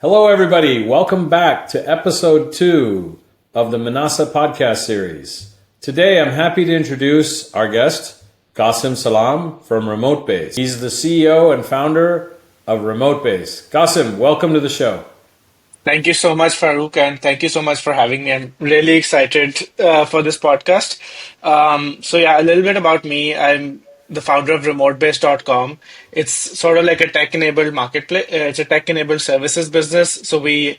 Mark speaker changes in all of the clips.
Speaker 1: Hello, everybody. Welcome back to episode 2 of the Menasa podcast series. Today, I'm happy to introduce our guest, Qasim Salam from Remote Base. He's the CEO and founder of Remote Base. Qasim, welcome to the show.
Speaker 2: Thank you so much, Farooq, and thank you so much for having me. I'm really excited for this podcast. A little bit about me. I'm the founder of remotebase.com. It's sort of like a tech-enabled marketplace. It's a tech-enabled services business. So we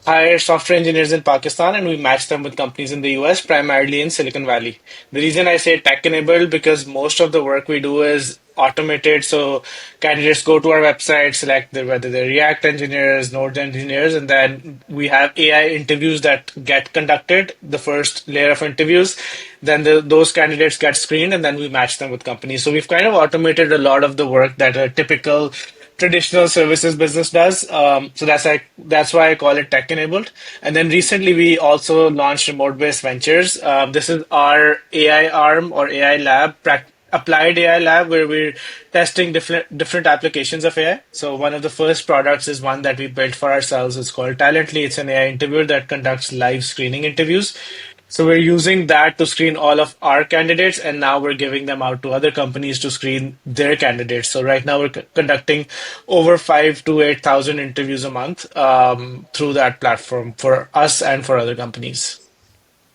Speaker 2: hire software engineers in Pakistan and we match them with companies in the US, primarily in Silicon Valley. The reason I say tech-enabled because most of the work we do is automated. So candidates go to our website, select whether they're React engineers, Node engineers, and then we have AI interviews that get conducted, the first layer of interviews. Then those candidates get screened, and then we match them with companies. So we've kind of automated a lot of the work that a typical traditional services business does. That's why I call it tech enabled. And then recently we also launched Remote Base Ventures. This is our AI arm or AI lab, applied AI lab, where we're testing different applications of AI. So one of the first products is one that we built for ourselves. It's called Talently. It's an AI interviewer that conducts live screening interviews. So we're using that to screen all of our candidates, and now we're giving them out to other companies to screen their candidates. So right now we're conducting over 5 to 8,000 interviews a month through that platform for us and for other companies.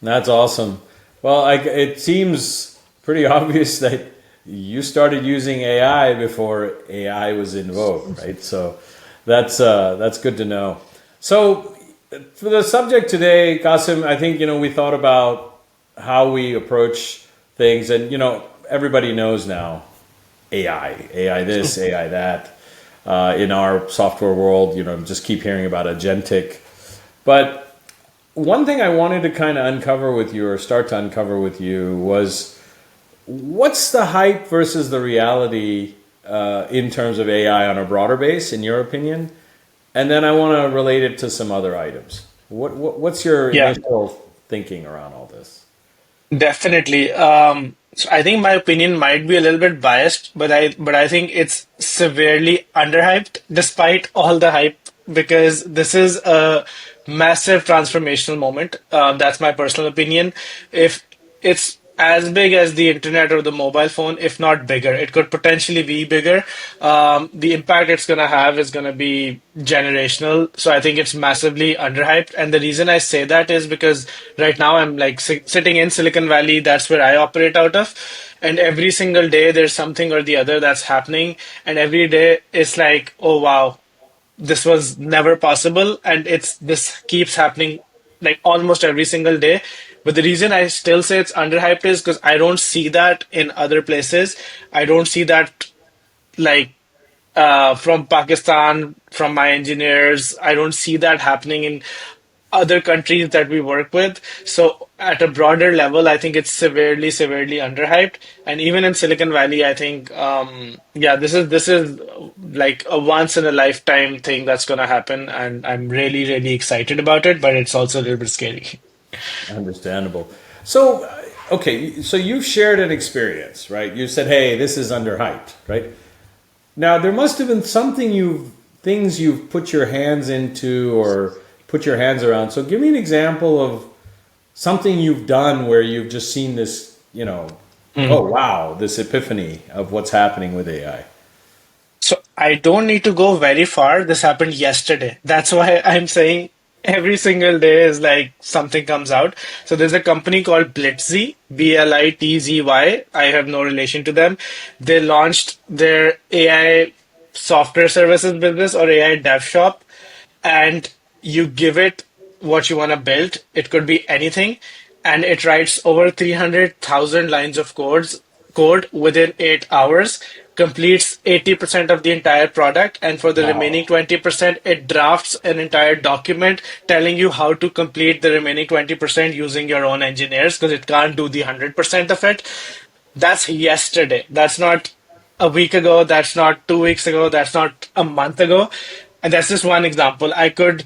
Speaker 1: That's awesome. Well, it seems pretty obvious that you started using AI before AI was in vogue, right? So that's good to know. So for the subject today, Qasim, I think we thought about how we approach things, and everybody knows now AI this, AI that. In our software world, just keep hearing about agentic. But one thing I wanted to kind of uncover with you, or start to uncover with you, was what's the hype versus the reality in terms of AI on a broader base, in your opinion? And then I want to relate it to some other items. What's your
Speaker 2: Yeah,
Speaker 1: initial thinking around all this?
Speaker 2: definitely. So I think my opinion might be a little bit biased, but I think it's severely underhyped despite all the hype because this is a massive transformational moment. That's my personal opinion. If it's as big as the internet or the mobile phone, if not bigger, it could potentially be bigger. The impact it's going to have is going to be generational. So I think it's massively underhyped. And the reason I say that is because right now I'm like sitting in Silicon Valley. That's where I operate out of. And every single day there's something or the other that's happening. And every day it's like, oh wow, this was never possible, and this keeps happening like almost every single day. But the reason I still say it's underhyped is because I don't see that in other places. I don't see that like from Pakistan, from my engineers. I don't see that happening in other countries that we work with. So at a broader level, I think it's severely, severely underhyped. And even in Silicon Valley, I think, this is like a once in a lifetime thing that's going to happen. And I'm really, really excited about it, but it's also a little bit scary.
Speaker 1: Understandable. So, okay, so you've shared an experience, right? You said, "Hey, this is underhyped," right? Now, there must have been things you've put your hands into or put your hands around. So, give me an example of something you've done where you've just seen this, oh wow, this epiphany of what's happening with AI.
Speaker 2: So I don't need to go very far. This happened yesterday. That's why I'm saying every single day is like something comes out. So there's a company called Blitzzy, Blitzzy. I have no relation to them. They launched their AI software services business or AI dev shop, and you give it what you want to build. It could be anything, and it writes over 300,000 lines of code within 8 hours, completes 80% of the entire product, and for the remaining
Speaker 1: Wow.
Speaker 2: 20%, it drafts an entire document telling you how to complete the remaining 20% using your own engineers because it can't do the 100% of it. That's yesterday. That's not a week ago. That's not 2 weeks ago. That's not a month ago. And that's just one example. I could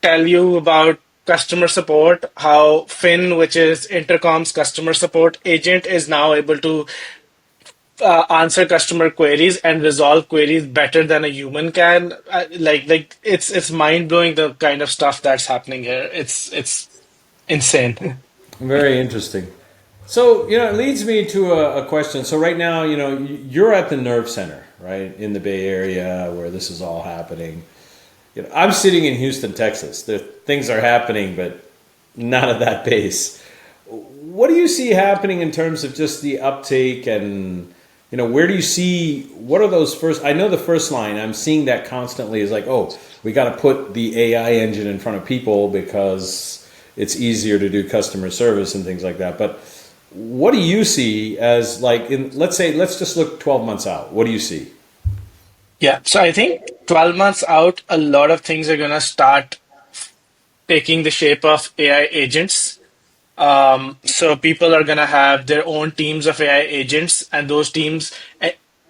Speaker 2: tell you about customer support, how Finn, which is Intercom's customer support agent, is now able to answer customer queries and resolve queries better than a human can. Like it's mind blowing the kind of stuff that's happening here. It's insane.
Speaker 1: Very interesting. So, it leads me to a question. So, right now, you're at the nerve center, right, in the Bay Area where this is all happening. I'm sitting in Houston, Texas. Things are happening, but not at that pace. What do you see happening in terms of just the uptake and, where do you see, what are those first, I know the first line, I'm seeing that constantly is like, oh, we got to put the AI engine in front of people because it's easier to do customer service and things like that. But what do you see as like let's just look 12 months out. What do you see?
Speaker 2: Yeah, so I think 12 months out, a lot of things are gonna start taking the shape of AI agents. So people are gonna have their own teams of AI agents, and those teams.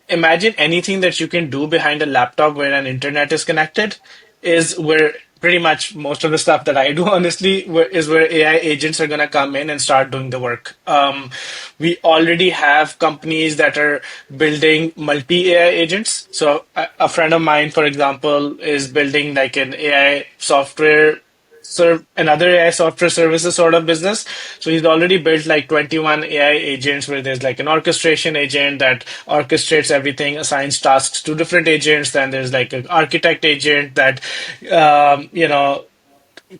Speaker 2: Imagine anything that you can do behind a laptop where an internet is connected is where pretty much most of the stuff that I do, honestly, is where AI agents are gonna come in and start doing the work. We already have companies that are building multi AI agents. So a friend of mine, for example, is building like an AI software serve another AI software services sort of business. So he's already built like 21 AI agents where there's like an orchestration agent that orchestrates everything, assigns tasks to different agents. Then there's like an architect agent that,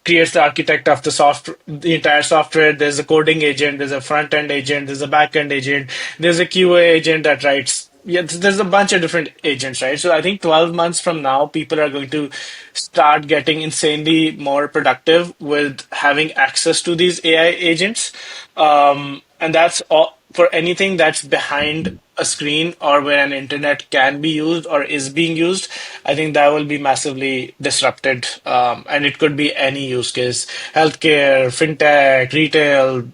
Speaker 2: creates the architect of the software, the entire software. There's a coding agent, there's a front end agent, there's a back end agent, there's a QA agent that writes. Yeah, there's a bunch of different agents, right? So I think 12 months from now, people are going to start getting insanely more productive with having access to these AI agents. And that's all for anything that's behind a screen or where an internet can be used or is being used. I think that will be massively disrupted. And it could be any use case: healthcare, fintech, retail,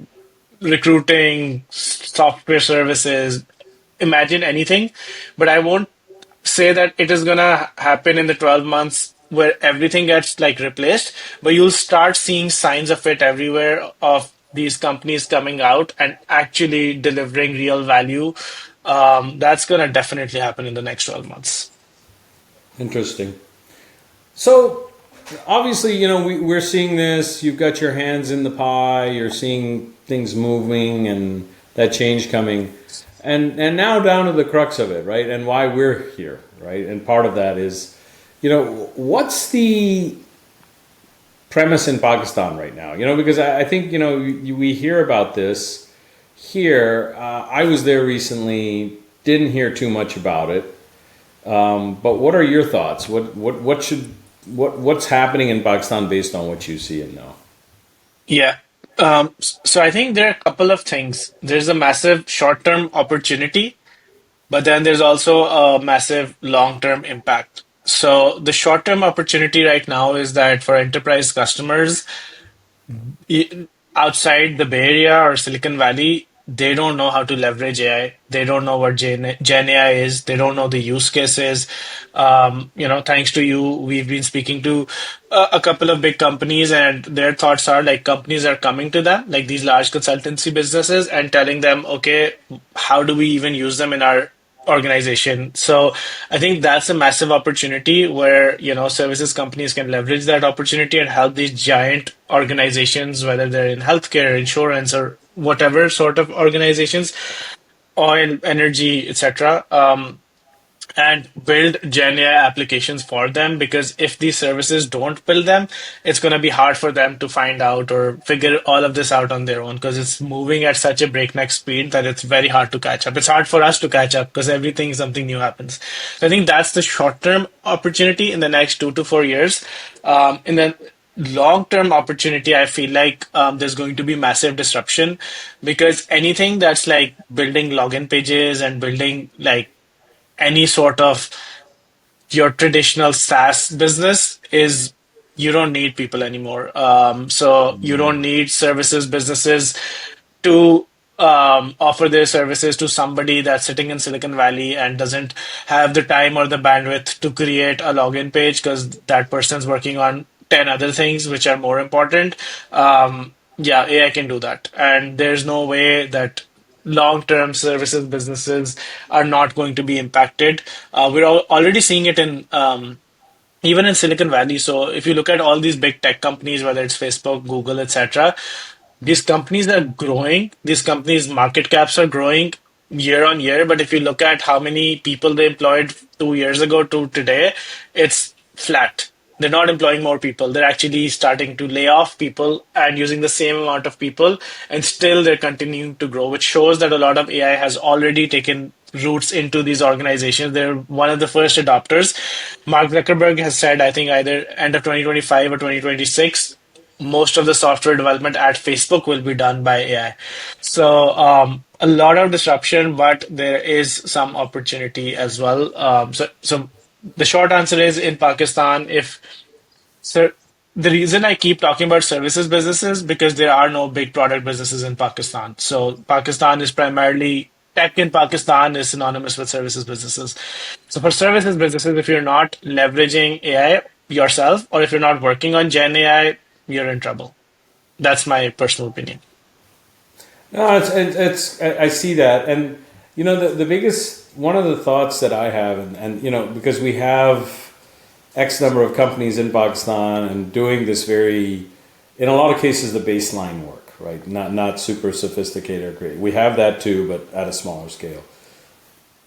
Speaker 2: recruiting, software services. Imagine anything, but I won't say that it is gonna happen in the 12 months where everything gets like replaced, but you'll start seeing signs of it everywhere of these companies coming out and actually delivering real value. That's gonna definitely happen in the next 12 months.
Speaker 1: Interesting. So, obviously, we're seeing this. You've got your hands in the pie. You're seeing things moving and that change coming. And now down to the crux of it, right? And why we're here, right? And part of that is, what's the premise in Pakistan right now? Because I think, we hear about this here. I was there recently, didn't hear too much about it. But what are your thoughts? What's happening in Pakistan based on what you see and know?
Speaker 2: Yeah. So I think there are a couple of things. There's a massive short-term opportunity, but then there's also a massive long-term impact. So the short-term opportunity right now is that for enterprise customers, outside the Bay Area or Silicon Valley, they don't know how to leverage AI. They don't know what Gen AI is. They don't know the use cases. Thanks to you, we've been speaking to a couple of big companies, and their thoughts are like companies are coming to them, like these large consultancy businesses, and telling them, okay, how do we even use them in our organization? So I think that's a massive opportunity where, services companies can leverage that opportunity and help these giant organizations, whether they're in healthcare, insurance, or whatever sort of organizations, oil, energy, etc. And build Gen AI applications for them, because if these services don't build them, it's going to be hard for them to find out or figure all of this out on their own, because it's moving at such a breakneck speed that it's very hard to catch up. It's hard for us to catch up because everything, something new happens. So I think that's the short term opportunity in the next 2 to 4 years. In the long term opportunity, I feel like there's going to be massive disruption, because anything that's like building login pages and building like any sort of your traditional SaaS business is, you don't need people anymore. So you don't need services businesses to offer their services to somebody that's sitting in Silicon Valley and doesn't have the time or the bandwidth to create a login page because that person's working on 10 other things which are more important. Yeah, AI can do that. And there's no way that long-term services businesses are not going to be impacted. We're already seeing it in even in Silicon Valley. So if you look at all these big tech companies, whether it's Facebook, Google, etc., these companies are growing. These companies' market caps are growing year on year. But if you look at how many people they employed 2 years ago to today, it's flat. They're not employing more people. They're actually starting to lay off people and using the same amount of people, and still they're continuing to grow, which shows that a lot of AI has already taken roots into these organizations. They're one of the first adopters. Mark Zuckerberg has said, I think either end of 2025 or 2026, most of the software development at Facebook will be done by AI. So a lot of disruption, but there is some opportunity as well. So the short answer is in Pakistan, if so, the reason I keep talking about services businesses because there are no big product businesses in Pakistan. So Pakistan is primarily tech in Pakistan is synonymous with services businesses. So for services businesses, if you're not leveraging AI yourself or if you're not working on Gen AI, you're in trouble. That's my personal opinion.
Speaker 1: No, it's I see that, and the biggest one of the thoughts that I have, and because we have X number of companies in Pakistan and doing this very, in a lot of cases, the baseline work, right? Not super sophisticated or great. We have that too, but at a smaller scale.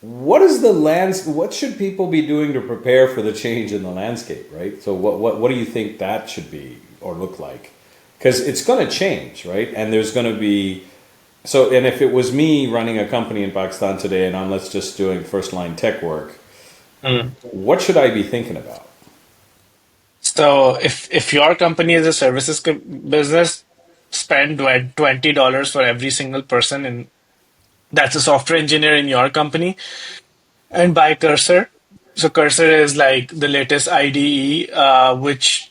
Speaker 1: What is the lands? What should people be doing to prepare for the change in the landscape, right? So what do you think that should be or look like? Because it's going to change, right? And there's going to be and if it was me running a company in Pakistan today and I'm let's just doing first line tech work,
Speaker 2: Mm.
Speaker 1: what should I be thinking about?
Speaker 2: So if your company is a services business, spend $20 for every single person in that's a software engineer in your company and buy Cursor. So Cursor is like the latest IDE, which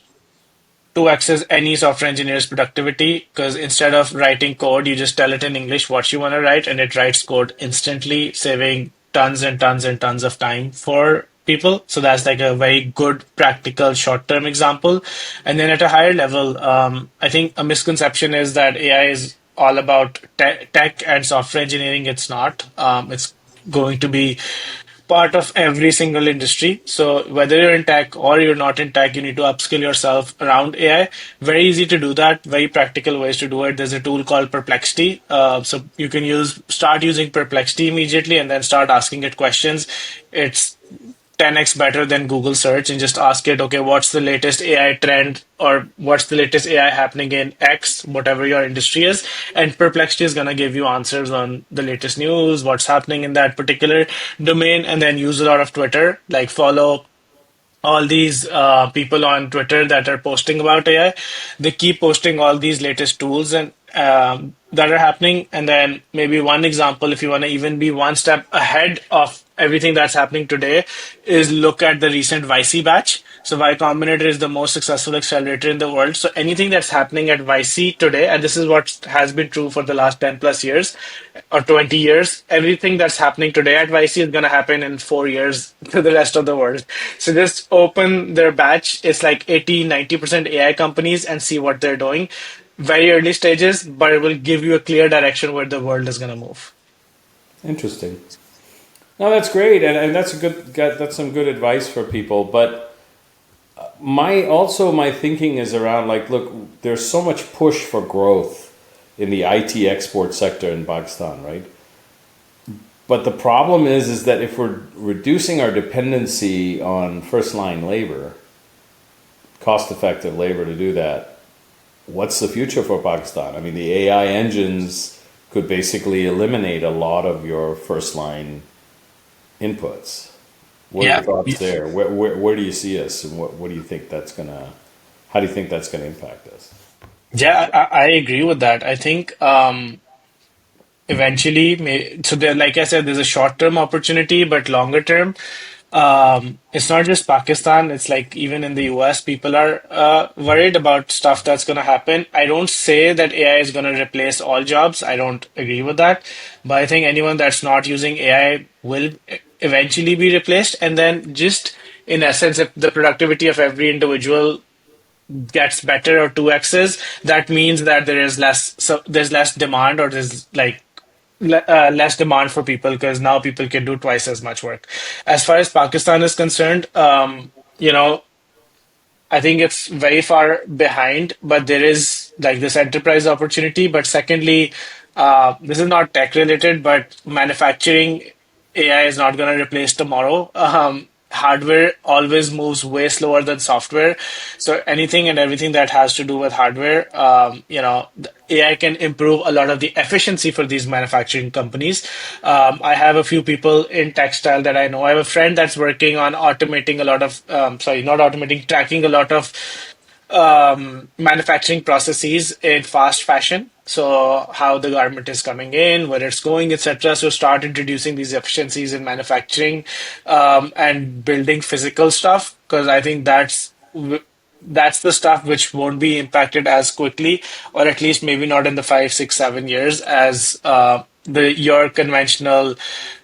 Speaker 2: 2x's any software engineer's productivity because instead of writing code, you just tell it in English what you want to write and it writes code instantly, saving tons and tons and tons of time for people. So that's like a very good, practical, short term example. And then at a higher level, I think a misconception is that AI is all about tech and software engineering. It's not. It's going to be part of every single industry. So whether you're in tech or you're not in tech, you need to upskill yourself around AI. Very easy to do that. Very practical ways to do it. There's a tool called Perplexity. So you can start using Perplexity immediately and then start asking it questions. It's 10x better than Google search and just ask it, okay, what's the latest AI trend or what's the latest AI happening in X, whatever your industry is. And Perplexity is going to give you answers on the latest news, what's happening in that particular domain, and then use a lot of Twitter, like follow all these people on Twitter that are posting about AI. They keep posting all these latest tools and that are happening. And then maybe one example, if you want to even be one step ahead of everything that's happening today, is look at the recent YC batch. So Y Combinator is the most successful accelerator in the world. So anything that's happening at YC today, and this is what has been true for the last 10 plus years or 20 years, everything that's happening today at YC is going to happen in 4 years to the rest of the world. So just open their batch. It's like 80-90% AI companies and see what they're doing. Very early stages, but it will give you a clear direction where the world is going to move.
Speaker 1: Interesting. No, that's great, and that's some good advice for people. But my thinking is around like, look, there's so much push for growth in the IT export sector in Pakistan, right? But the problem is that if we're reducing our dependency on first line labor, cost effective labor to do that, what's the future for Pakistan? I mean, the AI engines could basically eliminate a lot of your first line inputs. What are your
Speaker 2: Yeah.
Speaker 1: thoughts there? Where do you see us, and what do you think how do you think that's going to impact us?
Speaker 2: Yeah, I agree with that. I think eventually, so there, like I said, there's a short-term opportunity, but longer term, it's not just Pakistan. It's like even in the US, people are worried about stuff that's going to happen. I don't say that AI is going to replace all jobs. I don't agree with that. But I think anyone that's not using AI will eventually be replaced. And then just in essence, if the productivity of every individual gets better or 2x's, that means that there is less, so there's less demand or there's like less demand for people because now people can do twice as much work. As far as Pakistan is concerned, you know, I think it's very far behind, but there is like this enterprise opportunity. But secondly, this is not tech related, but manufacturing AI is not going to replace tomorrow. Hardware always moves way slower than software. So anything and everything that has to do with hardware, the AI can improve a lot of the efficiency for these manufacturing companies. I have a few people in textile that I know. I have a friend that's working on automating a lot of, sorry, not automating, tracking a lot of manufacturing processes in fast fashion. So how the garment is coming in, where it's going, etc. So start introducing these efficiencies in manufacturing and building physical stuff because I think that's the stuff which won't be impacted as quickly, or at least maybe not in the 5, 6, 7 years as the your conventional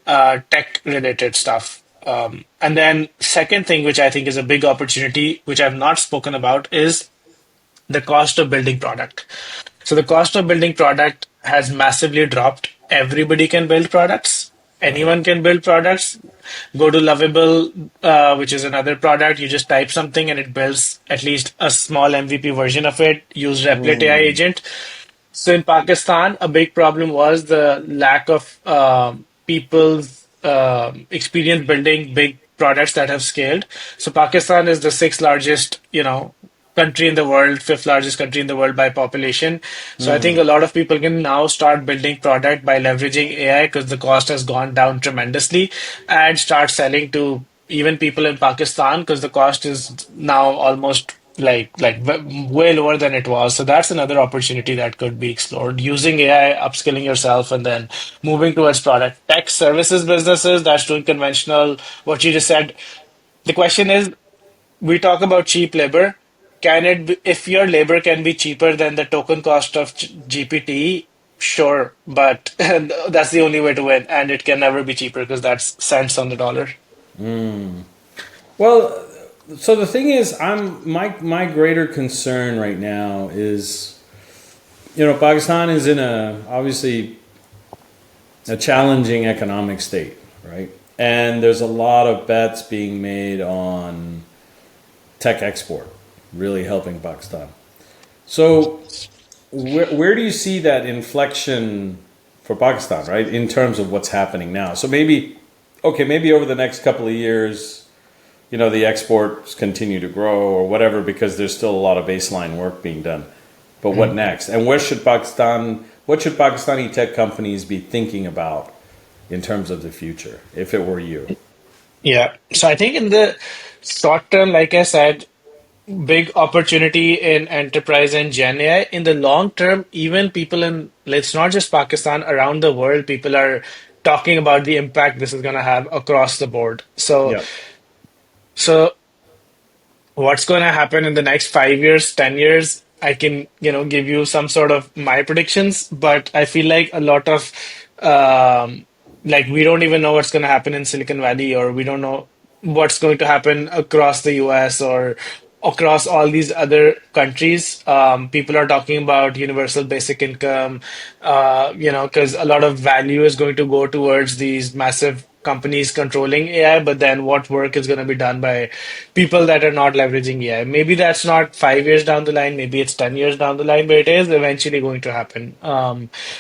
Speaker 2: tech related stuff. And then second thing, which I think is a big opportunity, which I've not spoken about, is the cost of building product. So the cost of building product has massively dropped. Everybody can build products.
Speaker 1: Right.
Speaker 2: Anyone can build products. Go to Lovable, which is another product. You just type something and it builds at least a small MVP version of it. Use Replit AI
Speaker 1: Mm.
Speaker 2: agent. So in Pakistan, a big problem was the lack of people's experience building big products that have scaled. So Pakistan is the sixth largest, country in the world, fifth largest country in the world by population. So I think
Speaker 1: Mm.
Speaker 2: a lot of people can now start building product by leveraging AI because the cost has gone down tremendously, and start selling to even people in Pakistan because the cost is now almost way lower than it was. So that's another opportunity that could be explored using AI, upskilling yourself, and then moving towards product tech services businesses that's doing conventional. What you just said. The question is, we talk about cheap labor. Can it be, if your labor can be cheaper than the token cost of GPT? Sure, but that's the only way to win, and it can never be cheaper because that's cents on the dollar.
Speaker 1: Well, so the thing is, my greater concern right now is, Pakistan is in a obviously a challenging economic state, right? And there's a lot of bets being made on tech export, really helping Pakistan. So where do you see that inflection for Pakistan, right? In terms of what's happening now. So maybe over the next couple of years, the exports continue to grow or whatever because there's still a lot of baseline work being done. But what next? And what should Pakistani tech companies be thinking about in terms of the future, if it were you?
Speaker 2: Yeah. So I think in the short term, like I said, big opportunity in enterprise and Gen AI. In the long term, even people in, it's not just Pakistan, around the world, people are talking about the impact this is going to have across the board. So,
Speaker 1: Yeah.
Speaker 2: so what's going to happen in the next 5 years, 10 years? I can, give you some sort of my predictions, but I feel like a lot of, like, we don't even know what's going to happen in Silicon Valley, or we don't know what's going to happen across the US or across all these other countries. People are talking about universal basic income, because a lot of value is going to go towards these massive companies controlling AI, but then what work is going to be done by people that are not leveraging AI? Maybe that's not 5 years down the line, maybe it's 10 years down the line, but it is eventually going to happen.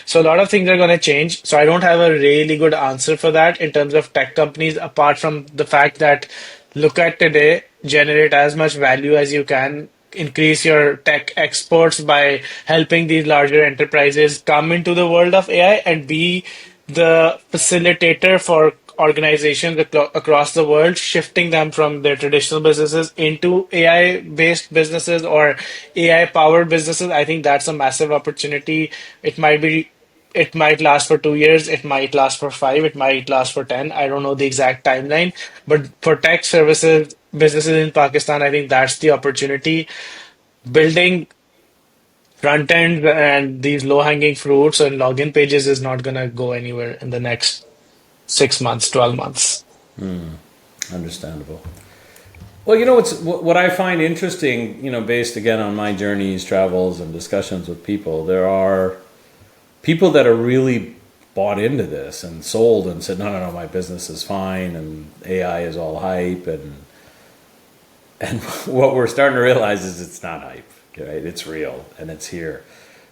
Speaker 2: So a lot of things are going to change. So I don't have a really good answer for that in terms of tech companies, apart from the fact that look at today, generate as much value as you can, increase your tech exports by helping these larger enterprises come into the world of AI, and be the facilitator for organizations across the world, shifting them from their traditional businesses into AI based businesses or AI powered businesses. I think that's a massive opportunity. It might last for 2 years, it might last for five, it might last for 10. I don't know the exact timeline, but for tech services businesses in Pakistan, I think that's the opportunity. Building front ends and these low hanging fruits and login pages is not going to go anywhere in the next 6 months, 12 months.
Speaker 1: Understandable. Well, what I find interesting, based again on my journeys, travels, and discussions with people. There are people that are really bought into this and sold and said, no, no, no, my business is fine and AI is all hype. And what we're starting to realize is it's not hype, right? It's real and it's here.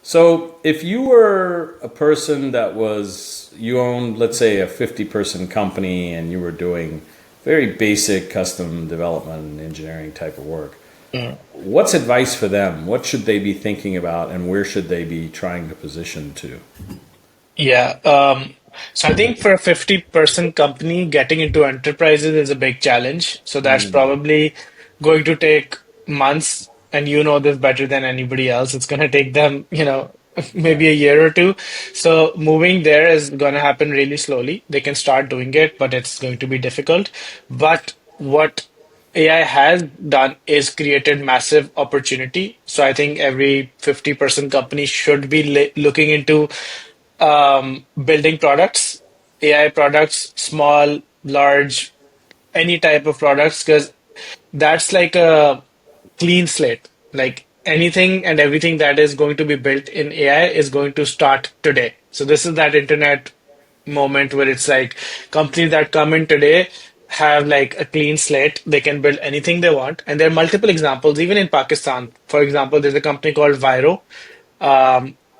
Speaker 1: So if you were a person that was, you owned, let's say, a 50-person company and you were doing very basic custom development and engineering type of work, what's advice for them? What should they be thinking about and where should they be trying to position to?
Speaker 2: Yeah. So I think for a 50-person company, getting into enterprises is a big challenge. So that's probably going to take months, and you know this better than anybody else. It's going to take them,
Speaker 1: Yeah.
Speaker 2: maybe a year or two. So moving there is going to happen really slowly. They can start doing it, but it's going to be difficult. But what AI has done is created massive opportunity. So I think every 50-person company should be looking into building products, AI products, small, large, any type of products, because that's like a clean slate. Like anything and everything that is going to be built in AI is going to start today. So this is that internet moment where it's like companies that come in today have like a clean slate. They can build anything they want. And there are multiple examples, even in Pakistan. For example, there's a company called Viro.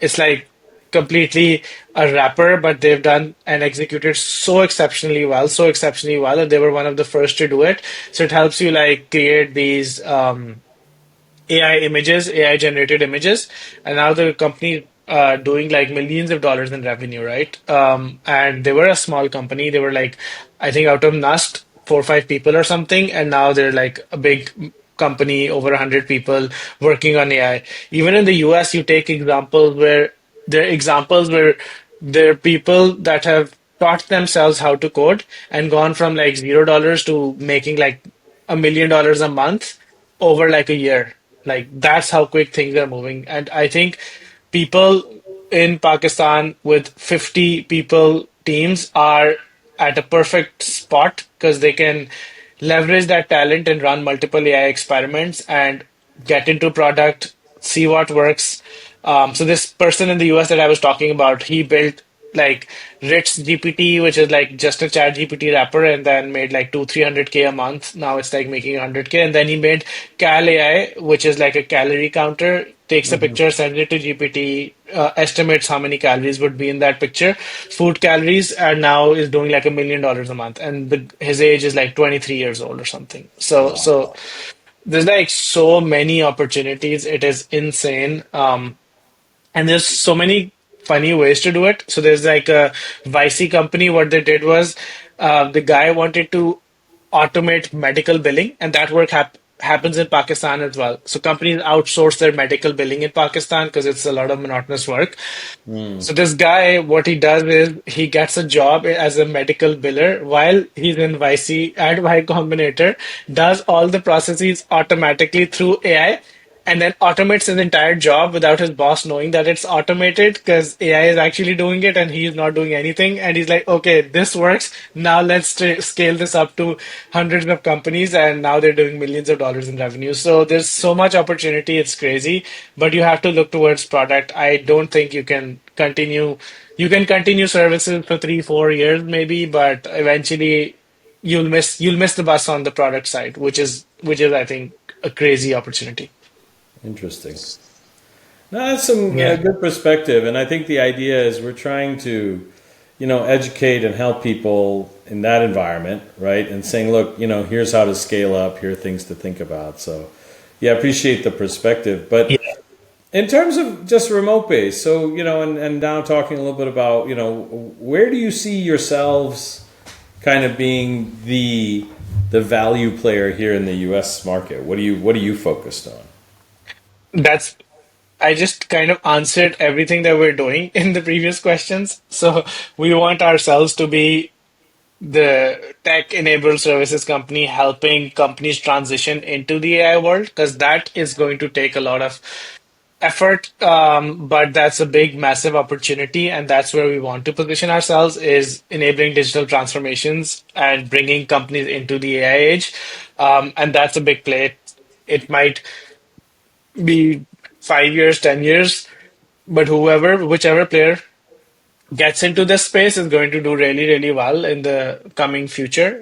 Speaker 2: It's like completely a wrapper, but they've done and executed so exceptionally well, and they were one of the first to do it. So it helps you like create these AI images, AI generated images, and now the company doing like millions of dollars in revenue, right? And they were a small company. They were like, I think out of Nust, 4 or 5 people or something, and now they're like a big company, over 100 people working on AI. Even in the US, you take examples where there are people that have taught themselves how to code and gone from like $0 to making like $1 million a month over like a year. Like that's how quick things are moving. And I think people in Pakistan with 50 people teams are at a perfect spot because they can leverage that talent and run multiple AI experiments and get into product, see what works. So this person in the US that I was talking about, he built like Rich GPT, which is like just a chat GPT wrapper, and then made like 300K a month. Now it's like making 100K. And then he made Cal AI, which is like a calorie counter, takes a
Speaker 1: Hmm.
Speaker 2: picture, sends it to GPT, estimates how many calories would be in that picture, food calories, and now is doing like $1 million a month. And his age is like 23 years old or something. So
Speaker 1: Wow.
Speaker 2: there's like so many opportunities. It is insane. And there's so many funny ways to do it. So there's like a Vicey company. What they did was the guy wanted to automate medical billing, and that work happens in Pakistan as well. So companies outsource their medical billing in Pakistan because it's a lot of monotonous work.
Speaker 1: Mm.
Speaker 2: So this guy, what he does is he gets a job as a medical biller while he's in YC at Y Combinator, does all the processes automatically through AI, and then automates his entire job without his boss knowing that it's automated because AI is actually doing it and he's not doing anything. And he's like, okay, this works. Now let's scale this up to hundreds of companies, and now they're doing millions of dollars in revenue. So there's so much opportunity. It's crazy, but you have to look towards product. I don't think you can continue. You can continue services for 3, 4 years maybe, but eventually you'll miss the bus on the product side, which is I think a crazy opportunity.
Speaker 1: Interesting. No, that's some
Speaker 2: Yeah.
Speaker 1: good perspective, and I think the idea is we're trying to, educate and help people in that environment, right? And saying, look, here's how to scale up. Here are things to think about. So, yeah, I appreciate the perspective. But
Speaker 2: Yeah.
Speaker 1: in terms of just remote base, so and now talking a little bit about, where do you see yourselves kind of being the value player here in the U.S. market? What are you focused on?
Speaker 2: That's I just kind of answered everything that we're doing in the previous questions. So we want ourselves to be the tech-enabled services company helping companies transition into the AI world, because that is going to take a lot of effort, but that's a big, massive opportunity, and that's where we want to position ourselves, is enabling digital transformations and bringing companies into the AI age. And that's a big play. It might be 5 years, 10 years, but whichever player gets into this space is going to do really, really well in the coming future.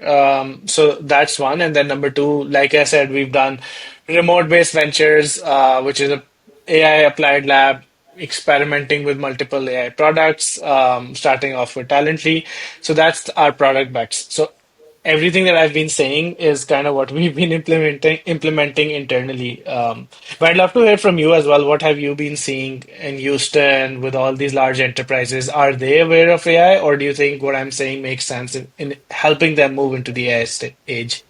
Speaker 2: So that's one. And then number two, like I said, we've done remote-based ventures, which is a AI applied lab experimenting with multiple AI products, starting off with Talently. So that's our product bets. So everything that I've been saying is kind of what we've been implementing internally. But I'd love to hear from you as well. What have you been seeing in Houston with all these large enterprises? Are they aware of AI, or do you think what I'm saying makes sense in helping them move into the AI age?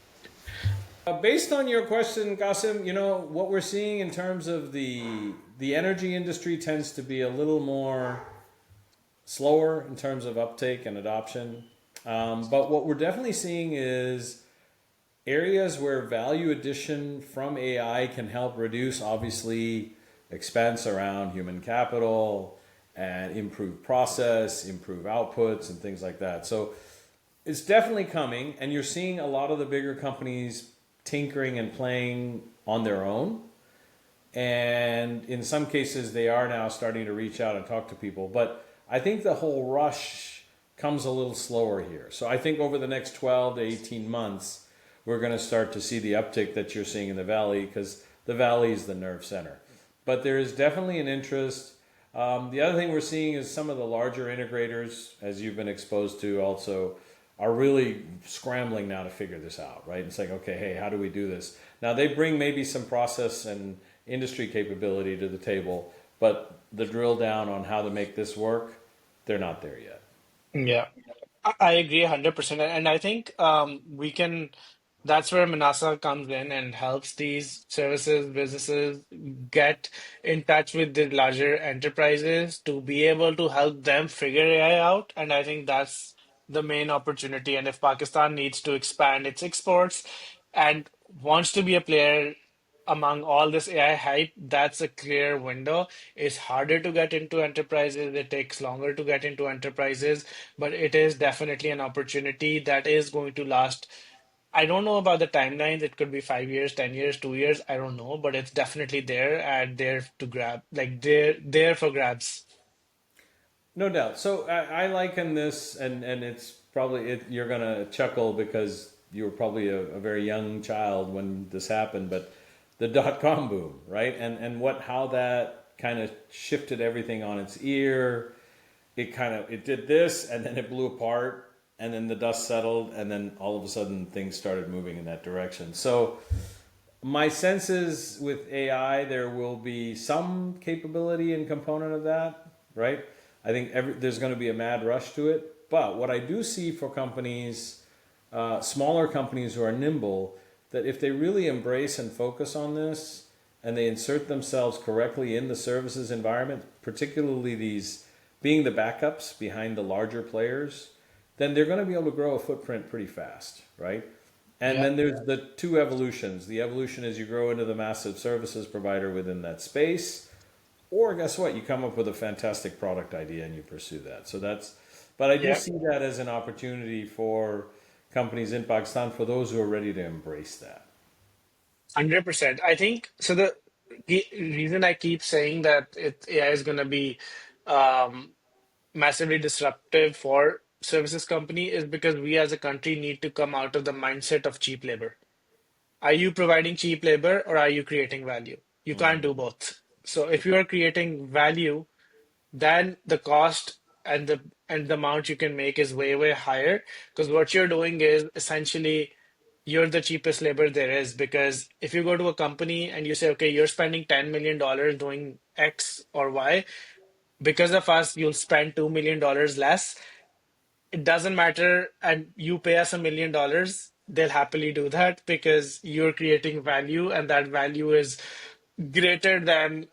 Speaker 1: Based on your question, Qasim, what we're seeing in terms of the energy industry tends to be a little more slower in terms of uptake and adoption. But what we're definitely seeing is areas where value addition from AI can help reduce, obviously, expense around human capital and improve process, improve outputs, and things like that. So it's definitely coming, and you're seeing a lot of the bigger companies tinkering and playing on their own. And in some cases, they are now starting to reach out and talk to people. But I think the whole rush comes a little slower here. So I think over the next 12 to 18 months, we're going to start to see the uptick that you're seeing in the valley, because the valley is the nerve center. But there is definitely an interest. The other thing we're seeing is some of the larger integrators, as you've been exposed to also, are really scrambling now to figure this out, right? It's like, okay, hey, how do we do this? Now they bring maybe some process and industry capability to the table, but the drill down on how to make this work, they're not there yet.
Speaker 2: Yeah. I agree 100%. And I think we can, that's where Menasa comes in and helps these services, businesses get in touch with the larger enterprises to be able to help them figure AI out. And I think that's the main opportunity. And if Pakistan needs to expand its exports and wants to be a player among all this AI hype, that's a clear window. It's harder to get into enterprises. It takes longer to get into enterprises, but it is definitely an opportunity that is going to last. I don't know about the timelines. It could be 5 years, 10 years, 2 years. I don't know, but it's definitely there and there to grab, like there for grabs.
Speaker 1: No doubt. So I liken this, and it's probably you're gonna chuckle because you were probably a very young child when this happened, but the dot-com boom, right? And what how that kind of shifted everything on its ear. It did this, and then it blew apart, and then the dust settled, and then all of a sudden things started moving in that direction. So my sense is with AI, there will be some capability and component of that, right? I think there's going to be a mad rush to it. But what I do see for companies, smaller companies who are nimble, that if they really embrace and focus on this and they insert themselves correctly in the services environment, particularly these being the backups behind the larger players, then they're going to be able to grow a footprint pretty fast, right? And
Speaker 2: Yeah.
Speaker 1: then there's the two evolutions. The evolution is you grow into the massive services provider within that space, or guess what? You come up with a fantastic product idea and you pursue that. But I do
Speaker 2: Yeah.
Speaker 1: see that as an opportunity for companies in Pakistan for those who are ready to embrace that.
Speaker 2: 100%. I think so. The reason I keep saying that AI is going to be um, massively disruptive for services company is because we as a country need to come out of the mindset of cheap labor. Are you providing cheap labor or are you creating value? You can't do both. So if you are creating value, then the cost and the amount you can make is way, way higher. Because what you're doing is essentially you're the cheapest labor there is. Because if you go to a company and you say, okay, you're spending $10 million doing X or Y, because of us, you'll spend $2 million less. It doesn't matter, and you pay us $1 million, they'll happily do that because you're creating value, and that value is greater than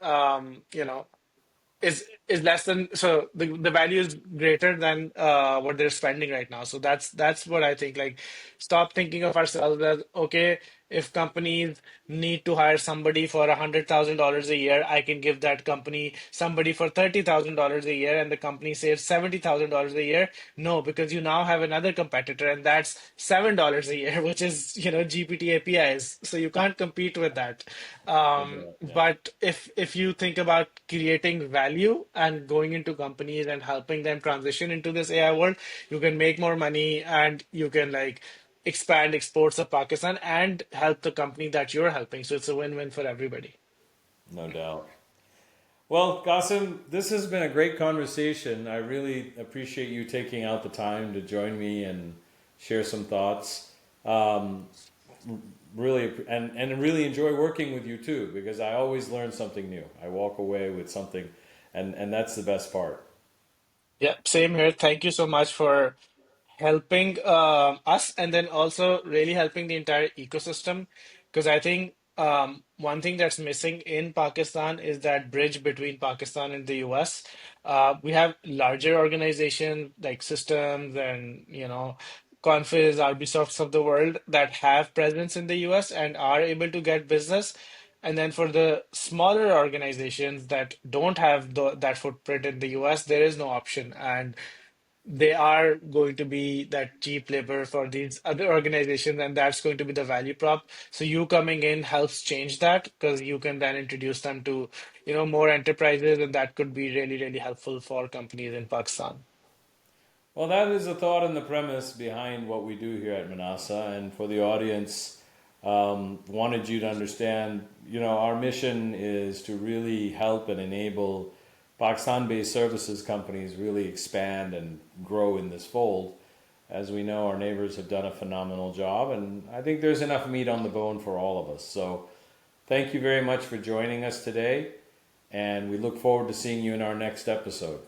Speaker 2: is less than, so the value is greater than what they're spending right now. So that's what I think. Like, stop thinking of ourselves as, okay, if companies need to hire somebody for $100,000 a year, I can give that company somebody for $30,000 a year, and the company saves $70,000 a year. No, because you now have another competitor, and that's $7 a year, which is GPT APIs. So you can't compete with that.
Speaker 1: No doubt. Yeah.
Speaker 2: But if you think about creating value and going into companies and helping them transition into this AI world, you can make more money and you can like expand exports of Pakistan and help the company that you're helping. So it's a win-win for everybody.
Speaker 1: No doubt. Well, Qasim, this has been a great conversation. I really appreciate you taking out the time to join me and share some thoughts. Um, really, and really enjoy working with you too, because I always learn something new. I walk away with something, and that's the best part.
Speaker 2: Yeah, same here. Thank you so much for helping us and then also really helping the entire ecosystem. Because I think one thing that's missing in Pakistan is that bridge between Pakistan and the US. We have larger organizations like systems and, Confis, Ubisofts of the world that have presence in the US and are able to get business. And then for the smaller organizations that don't have that footprint in the US, there is no option. And they are going to be that cheap labor for these other organizations, and that's going to be the value prop. So you coming in helps change that because you can then introduce them to, more enterprises, and that could be really, really helpful for companies in Pakistan.
Speaker 1: Well, that is the thought and the premise behind what we do here at Menasa. And for the audience, wanted you to understand, our mission is to really help and enable Pakistan-based services companies really expand and grow in this fold. As we know, our neighbors have done a phenomenal job, and I think there's enough meat on the bone for all of us. So thank you very much for joining us today, and we look forward to seeing you in our next episode.